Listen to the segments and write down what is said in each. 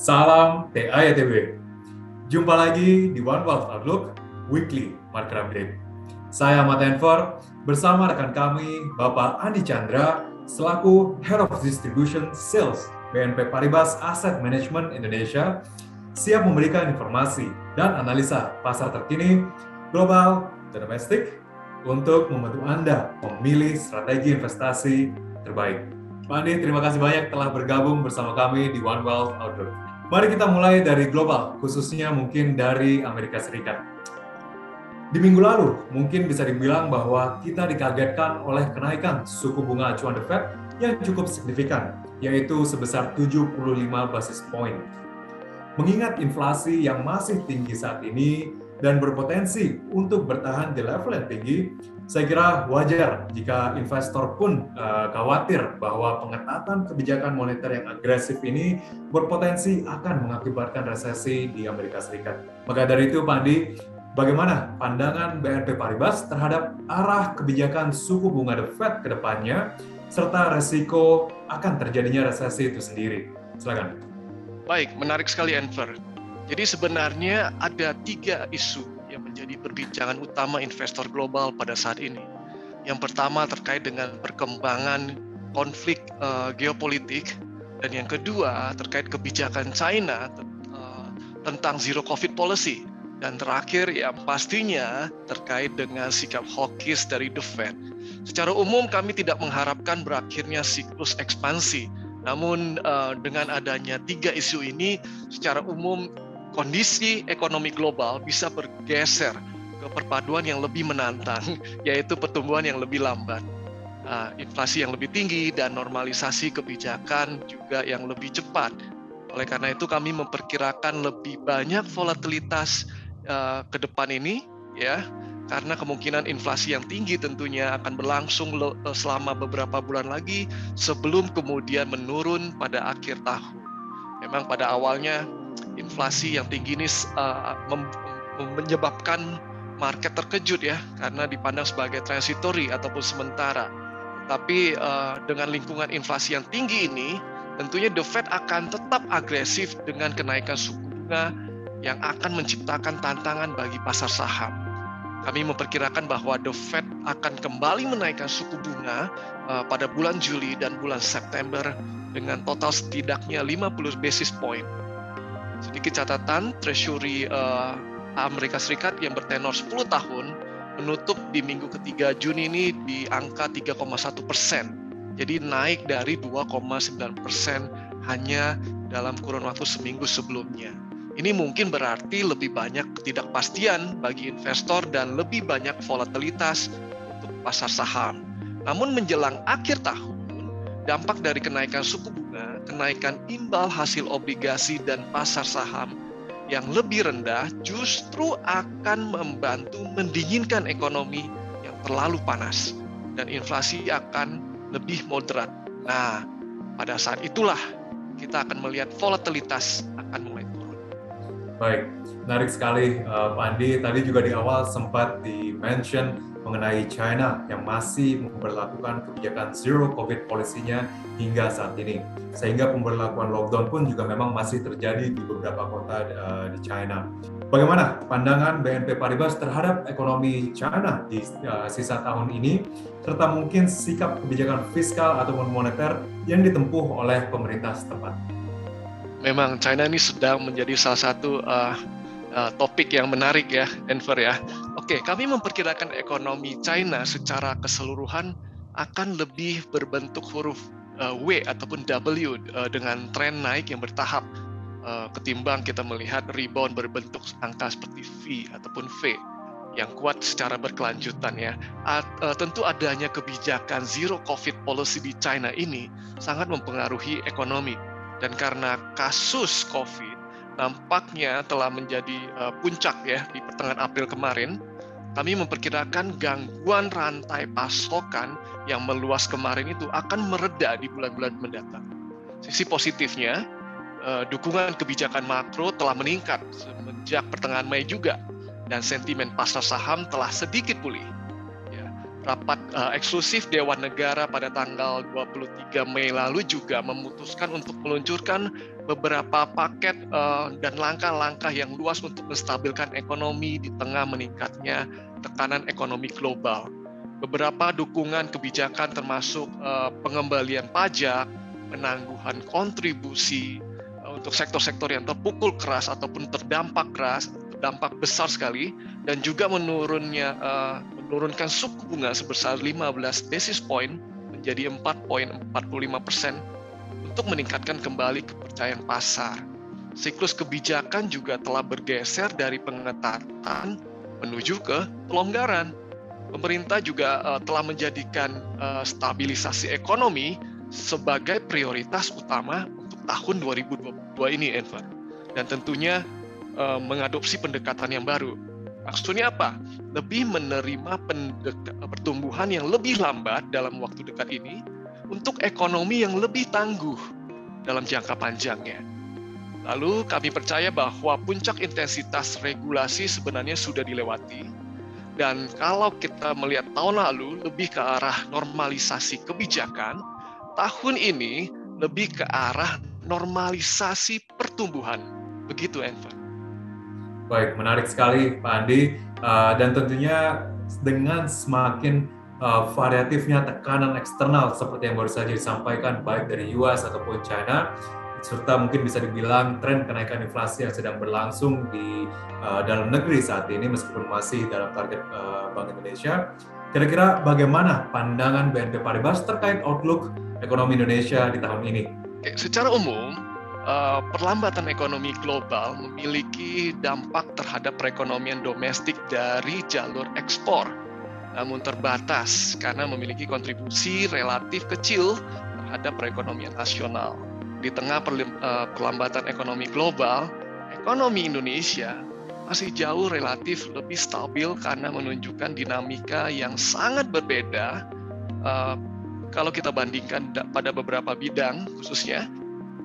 Salam TAYTB. Jumpa lagi di One Wealth Outlook Weekly Market Update. Saya Ahmad Enver bersama rekan kami Bapak Andi Chandra selaku Head of Distribution Sales BNP Paribas Asset Management Indonesia siap memberikan informasi dan analisa pasar terkini global dan domestik untuk membantu Anda memilih strategi investasi terbaik. Pak Andi, terima kasih banyak telah bergabung bersama kami di One Wealth Outlook. Mari kita mulai dari global, khususnya mungkin dari Amerika Serikat. Di minggu lalu, mungkin bisa dibilang bahwa kita dikagetkan oleh kenaikan suku bunga acuan The Fed yang cukup signifikan, yaitu sebesar 75 basis point. Mengingat inflasi yang masih tinggi saat ini dan berpotensi untuk bertahan di level yang tinggi, saya kira wajar jika investor pun khawatir bahwa pengetatan kebijakan moneter yang agresif ini berpotensi akan mengakibatkan resesi di Amerika Serikat. Maka dari itu, Pak Andi, bagaimana pandangan BNP Paribas terhadap arah kebijakan suku bunga The Fed ke depannya, serta resiko akan terjadinya resesi itu sendiri? Silakan. Baik, menarik sekali Enver. Jadi sebenarnya ada 3 isu yang menjadi perbincangan utama investor global pada saat ini. Yang pertama terkait dengan perkembangan konflik geopolitik, dan yang kedua terkait kebijakan China tentang zero COVID policy, dan terakhir yang pastinya terkait dengan sikap hawkish dari The Fed. Secara umum kami tidak mengharapkan berakhirnya siklus ekspansi, namun dengan adanya 3 isu ini, secara umum kondisi ekonomi global bisa bergeser ke perpaduan yang lebih menantang, yaitu pertumbuhan yang lebih lambat, inflasi yang lebih tinggi, dan normalisasi kebijakan juga yang lebih cepat. Oleh karena itu kami memperkirakan lebih banyak volatilitas ke depan ini, ya, karena kemungkinan inflasi yang tinggi tentunya akan berlangsung selama beberapa bulan lagi sebelum kemudian menurun pada akhir tahun. Memang pada awalnya inflasi yang tinggi ini menyebabkan market terkejut, ya, karena dipandang sebagai transitory ataupun sementara. Tapi dengan lingkungan inflasi yang tinggi ini, tentunya The Fed akan tetap agresif dengan kenaikan suku bunga yang akan menciptakan tantangan bagi pasar saham. Kami memperkirakan bahwa The Fed akan kembali menaikkan suku bunga pada bulan Juli dan bulan September dengan total setidaknya 50 basis point. Sedikit catatan, Treasury Amerika Serikat yang bertenor 10 tahun menutup di minggu ketiga Juni ini di angka 3,1%. Jadi naik dari 2,9% hanya dalam kurun waktu seminggu sebelumnya. Ini mungkin berarti lebih banyak ketidakpastian bagi investor dan lebih banyak volatilitas untuk pasar saham. Namun menjelang akhir tahun, dampak dari kenaikan suku bunga, kenaikan imbal hasil obligasi dan pasar saham yang lebih rendah justru akan membantu mendinginkan ekonomi yang terlalu panas dan inflasi akan lebih moderat. Nah, pada saat itulah kita akan melihat volatilitas akan mulai turun. Baik, menarik sekali Pak Andi. Tadi juga di awal sempat di-mention mengenai China yang masih memperlakukan kebijakan zero COVID policy-nya hingga saat ini. Sehingga pemberlakuan lockdown pun juga memang masih terjadi di beberapa kota di China. Bagaimana pandangan BNP Paribas terhadap ekonomi China di sisa tahun ini, serta mungkin sikap kebijakan fiskal ataupun moneter yang ditempuh oleh pemerintah setempat? Memang China ini sedang menjadi salah satu topik yang menarik, ya, Enver, ya. Oke, kami memperkirakan ekonomi China secara keseluruhan akan lebih berbentuk huruf W ataupun W dengan tren naik yang bertahap ketimbang kita melihat rebound berbentuk angka seperti V ataupun V yang kuat secara berkelanjutan, ya. Tentu adanya kebijakan zero COVID policy di China ini sangat mempengaruhi ekonomi. Dan karena kasus COVID nampaknya telah menjadi puncak, ya, di pertengahan April kemarin, kami memperkirakan gangguan rantai pasokan yang meluas kemarin itu akan mereda di bulan-bulan mendatang. Sisi positifnya, dukungan kebijakan makro telah meningkat semenjak pertengahan Mei juga, dan sentimen pasar saham telah sedikit pulih. Ya, rapat eksklusif Dewan Negara pada tanggal 23 Mei lalu juga memutuskan untuk meluncurkan beberapa paket dan langkah-langkah yang luas untuk menstabilkan ekonomi di tengah meningkatnya tekanan ekonomi global. Beberapa dukungan kebijakan termasuk pengembalian pajak, penangguhan kontribusi untuk sektor-sektor yang terpukul keras ataupun terdampak besar sekali, dan juga menurunkan suku bunga sebesar 15 basis point menjadi 4,45% untuk meningkatkan kembali kepercayaan pasar. Siklus kebijakan juga telah bergeser dari pengetatan menuju ke pelonggaran. Pemerintah juga telah menjadikan stabilisasi ekonomi sebagai prioritas utama untuk tahun 2022 ini, Enver. Dan tentunya mengadopsi pendekatan yang baru. Maksudnya apa? Lebih menerima pertumbuhan yang lebih lambat dalam waktu dekat ini untuk ekonomi yang lebih tangguh dalam jangka panjangnya. Lalu kami percaya bahwa puncak intensitas regulasi sebenarnya sudah dilewati. Dan kalau kita melihat tahun lalu lebih ke arah normalisasi kebijakan, tahun ini lebih ke arah normalisasi pertumbuhan. Begitu, Enver. Baik, menarik sekali Pak Andi. Dan tentunya dengan semakin variatifnya tekanan eksternal seperti yang baru saja disampaikan baik dari US ataupun China, serta mungkin bisa dibilang tren kenaikan inflasi yang sedang berlangsung di dalam negeri saat ini meskipun masih dalam target Bank Indonesia. Kira-kira bagaimana pandangan BNP Paribas terkait outlook ekonomi Indonesia di tahun ini? Secara umum, perlambatan ekonomi global memiliki dampak terhadap perekonomian domestik dari jalur ekspor, namun terbatas karena memiliki kontribusi relatif kecil terhadap perekonomian nasional. Di tengah perlambatan ekonomi global, ekonomi Indonesia masih jauh relatif lebih stabil karena menunjukkan dinamika yang sangat berbeda kalau kita bandingkan pada beberapa bidang khususnya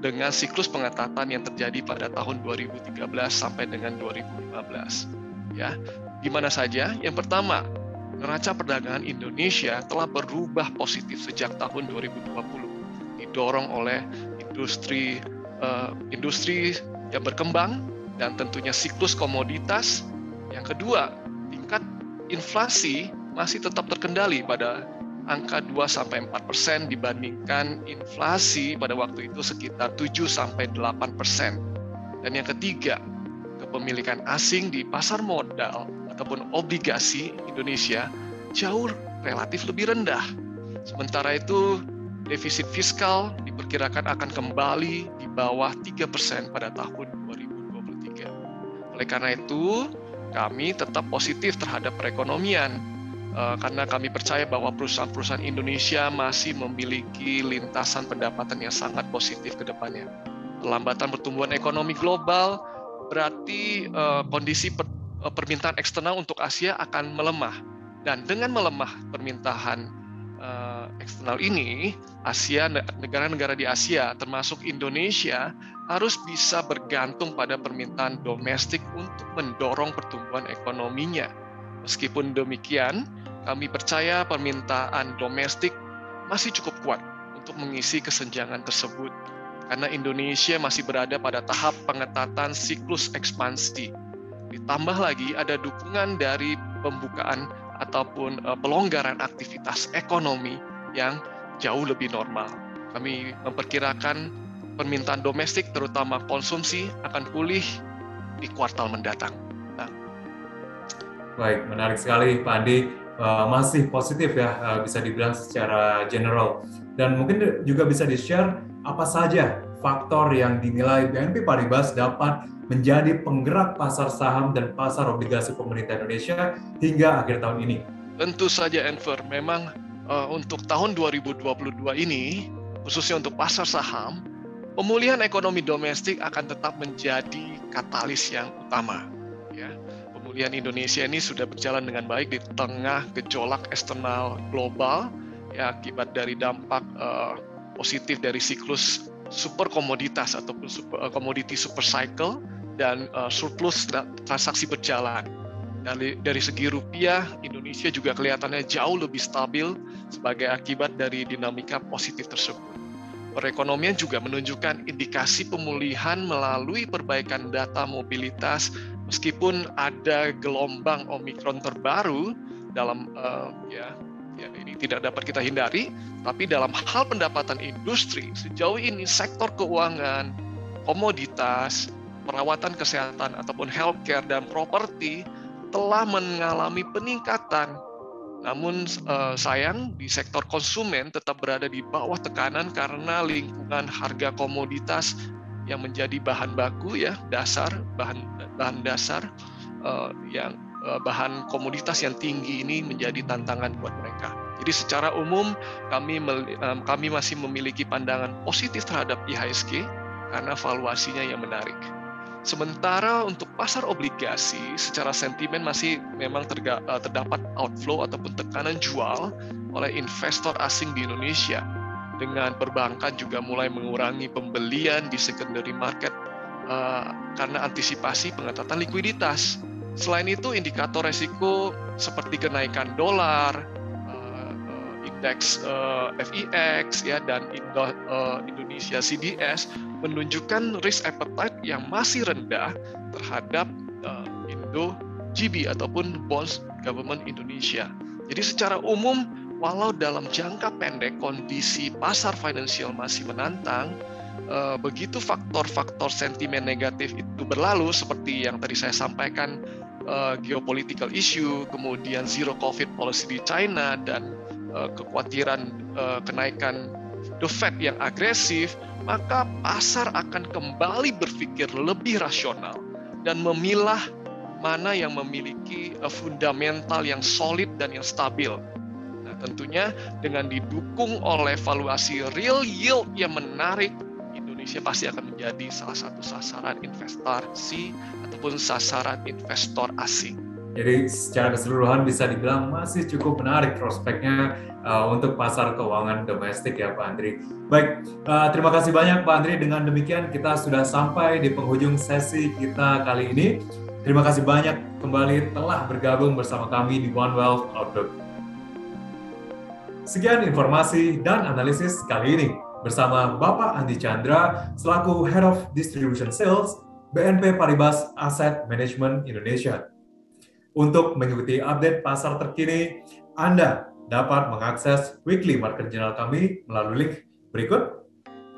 dengan siklus pengetatan yang terjadi pada tahun 2013 sampai dengan 2015. Ya, gimana saja? Yang pertama, neraca perdagangan Indonesia telah berubah positif sejak tahun 2020, didorong oleh industri yang berkembang dan tentunya siklus komoditas. Yang kedua, tingkat inflasi masih tetap terkendali pada angka 2-4% dibandingkan inflasi pada waktu itu sekitar 7-8%. Dan yang ketiga, kepemilikan asing di pasar modal ataupun obligasi Indonesia jauh relatif lebih rendah. Sementara itu, defisit fiskal diperkirakan akan kembali di bawah 3% pada tahun 2023. Oleh karena itu, kami tetap positif terhadap perekonomian karena kami percaya bahwa perusahaan-perusahaan Indonesia masih memiliki lintasan pendapatan yang sangat positif ke depannya. Perlambatan pertumbuhan ekonomi global berarti kondisi permintaan eksternal untuk Asia akan melemah. Dan dengan melemah permintaan eksternal ini, negara-negara di Asia, termasuk Indonesia, harus bisa bergantung pada permintaan domestik untuk mendorong pertumbuhan ekonominya. Meskipun demikian, kami percaya permintaan domestik masih cukup kuat untuk mengisi kesenjangan tersebut, karena Indonesia masih berada pada tahap pengetatan siklus ekspansi. Ditambah lagi ada dukungan dari pembukaan ataupun pelonggaran aktivitas ekonomi yang jauh lebih normal. Kami memperkirakan permintaan domestik terutama konsumsi akan pulih di kuartal mendatang. Baik, menarik sekali Pak Andi. Masih positif ya, bisa dibilang secara general. Dan mungkin juga bisa di-share apa saja faktor yang dinilai BNP Paribas dapat menjadi penggerak pasar saham dan pasar obligasi pemerintah Indonesia hingga akhir tahun ini. Tentu saja, Enver. Memang untuk tahun 2022 ini, khususnya untuk pasar saham, pemulihan ekonomi domestik akan tetap menjadi katalis yang utama. Ya, pemulihan Indonesia ini sudah berjalan dengan baik di tengah gejolak eksternal global, ya, akibat dari dampak positif dari siklus super komoditas ataupun komoditi super cycle dan surplus transaksi berjalan. Dari segi rupiah, Indonesia juga kelihatannya jauh lebih stabil sebagai akibat dari dinamika positif tersebut. Perekonomian juga menunjukkan indikasi pemulihan melalui perbaikan data mobilitas, meskipun ada gelombang Omikron terbaru dalam ini tidak dapat kita hindari, tapi dalam hal pendapatan industri sejauh ini sektor keuangan, komoditas, perawatan kesehatan ataupun healthcare dan properti telah mengalami peningkatan. Namun sayang di sektor konsumen tetap berada di bawah tekanan karena lingkungan harga komoditas yang menjadi bahan baku bahan dasar bahan komoditas yang tinggi ini menjadi tantangan buat mereka. Jadi secara umum kami masih memiliki pandangan positif terhadap IHSG karena valuasinya yang menarik. Sementara untuk pasar obligasi, secara sentimen masih memang terdapat outflow ataupun tekanan jual oleh investor asing di Indonesia. Dengan perbankan juga mulai mengurangi pembelian di secondary market karena antisipasi pengetatan likuiditas. Selain itu, indikator resiko seperti kenaikan dolar, indeks FIX dan Indonesia CDS menunjukkan risk appetite yang masih rendah terhadap Indo GB ataupun bonds government Indonesia. Jadi secara umum, walau dalam jangka pendek kondisi pasar finansial masih menantang, begitu faktor-faktor sentimen negatif itu berlalu seperti yang tadi saya sampaikan, geopolitical issue, kemudian zero COVID policy di China, dan kekhawatiran kenaikan The Fed yang agresif, maka pasar akan kembali berpikir lebih rasional dan memilah mana yang memiliki fundamental yang solid dan yang stabil. Nah, tentunya dengan didukung oleh valuasi real yield yang menarik, Indonesia pasti akan menjadi salah satu sasaran investasi ataupun sasaran investor asing. Jadi secara keseluruhan bisa dibilang masih cukup menarik prospeknya untuk pasar keuangan domestik ya Pak Andri. Baik, terima kasih banyak Pak Andri. Dengan demikian kita sudah sampai di penghujung sesi kita kali ini. Terima kasih banyak kembali telah bergabung bersama kami di One Wealth Outlook. Sekian informasi dan analisis kali ini bersama Bapak Andi Chandra selaku Head of Distribution Sales BNP Paribas Asset Management Indonesia. Untuk mengikuti update pasar terkini, Anda dapat mengakses weekly market journal kami melalui link berikut.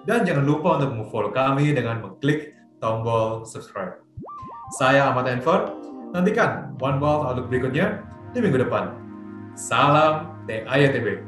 Dan jangan lupa untuk follow kami dengan mengklik tombol subscribe. Saya Ahmad Enver, nantikan One Wealth Outlook berikutnya di minggu depan. Salam TITB.